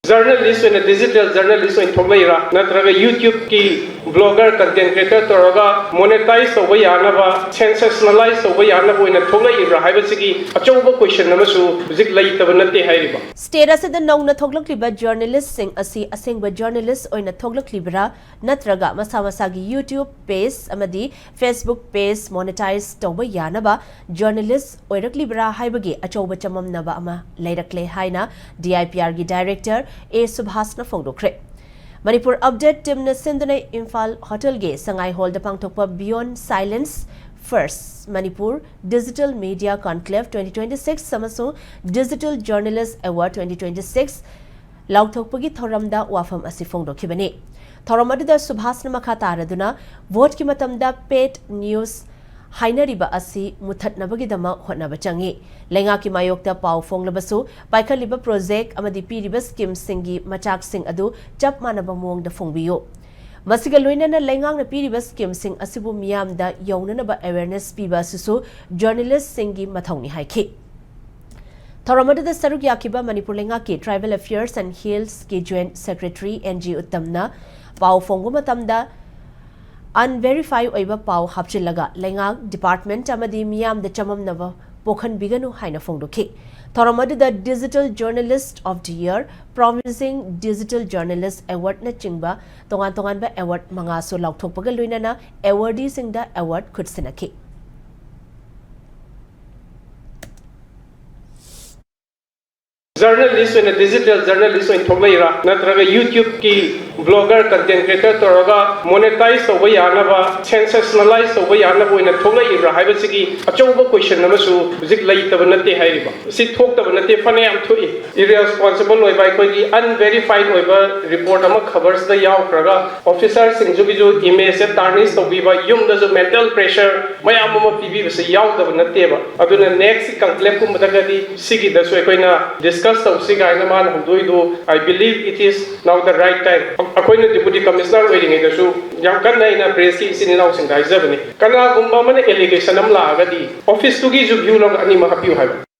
Journalist and a digital journalist in Thoglaira, Natraga YouTube ki blogger content creator Toraga, monetize the way Anava, sensationalize the way Anava in a Thoglaira, Hibasiki, a choba question Namasu, Zik Late of Nati Hariba. Status at the Nong Thoglakliba journalist sing a sing with journalist or in a Thoglaklibra, Natraga, Masamasagi YouTube page, Amadi, Facebook page, monetize Toba Yanaba, journalist or Libra Hibagi, a choba chamam Nabama, later Clay Haina, DIPRG director. A Subash na Fongdokre. Manipur update team na Sindhana Imphal Hotel Ge Sangai Hall the Pangtokpa Beyond Silence First Manipur Digital Media Conclave 2026 Samaso Digital Journalist Award 2026 Lautokpagi Thoramda Wafam Asifongdokibani. Thoramadida Subash na Makataraduna vote Kimatamda paid news Hainariba asi muthatnabagidama hotnabachangi lenga ki mayokta pau fonglabasu paikaliba project amadi piriba scheme singi machak sing adu chap manaba mong da fongbiyo masiga loinana lengang na piriba scheme sing asibu miyam da yawnanaba awareness piba susu journalist singi mathongni haiki Thoramada da saruk yakiba Manipur lenga ki tribal affairs and hills ki joint secretary NG Uttamna pau fongumatamda unverified oiba pau hapchilaga lenga department amadi miyam de chamam nava pokhan biganu haina fongdoki thoramadu the digital journalist of the year promising digital journalist award na chingba tongan ba award manga so laukthokpaga loinana awardee singda award khutsinaki Journalist and a digital journalist in Thoglaira, Natraga YouTube ki blogger content creator Toraga, monetize the way Anava, sensationalize the way Anava in a Thoglaira, Hibasiki, a choba question Namasu, Zik Late of Nati Hariba. Sit talked of Nati Fanam to it. Irresponsible by the unverified waiver report among covers the Yao Praga, officers in Zubizu, image at Tarnis, the Viva, Yum does a mental pressure, my Amama TV was a Yao of Nateva. Abuna next Kanklekum Matagadi, Sigi, the Swekina, discuss I believe it is now the right time. According to the Deputy Commissioner waiting in the show, Yankana in a press is in house in Kaizabani. Kana Gumbamana allegation Amla, Office to give you long anima happy.